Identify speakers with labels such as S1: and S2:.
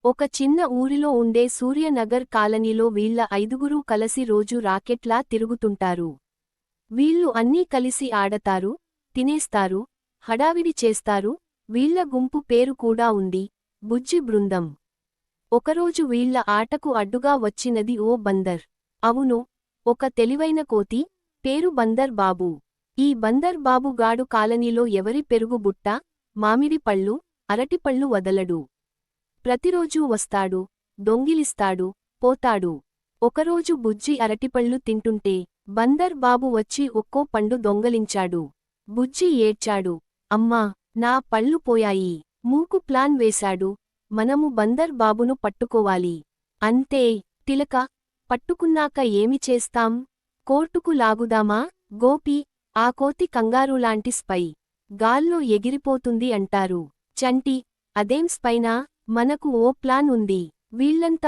S1: ఒక చిన్న ఊరిలో ఉండే సూర్యనగర్ కాలనీలో వీళ్ళ ఐదుగురూ కలసి రోజు రాకెట్లా తిరుగుతుంటారు. వీళ్ళు అన్నీ కలిసి ఆడతారు, తినేస్తారు, హడావిడి చేస్తారు. వీళ్ళ గుంపు పేరు కూడా ఉంది, బుజ్జి బృందం. ఒకరోజు వీళ్ళ ఆటకు అడ్డుగా వచ్చినది ఓ బందర్. అవును, ఒక తెలివైన కోతి, పేరు బందర్ బాబు. ఈ బందర్ బాబు గాడు కాలనీలో ఎవరి పెరుగు బుట్ట, మామిడి పళ్ళు, అరటిపళ్ళు వదలడు. ప్రతిరోజూ వస్తాడు, దొంగిలిస్తాడు, పోతాడు. ఒకరోజు బుజ్జి అరటిపళ్ళు తింటుంటే బందర్ బాబు వచ్చి ఒక్కో పండు దొంగలించాడు. బుజ్జి ఏడ్చాడు, అమ్మా, నా పళ్ళు పోయాయి. మూకు ప్లాన్ వేశాడు, మనము బందర్ బాబును పట్టుకోవాలి. అంతే, తిలక, పట్టుకున్నాక ఏమి చేస్తాం? కోర్టుకు లాగుదామా? గోపి, ఆ కోతి కంగారూలాంటి స్పై. గాల్లో ఎగిరిపోతుంది అంటారు. చంటి, అదేం స్పైనా? మనకు ఓ ప్లాన్ ఉంది. వీళ్ళంతా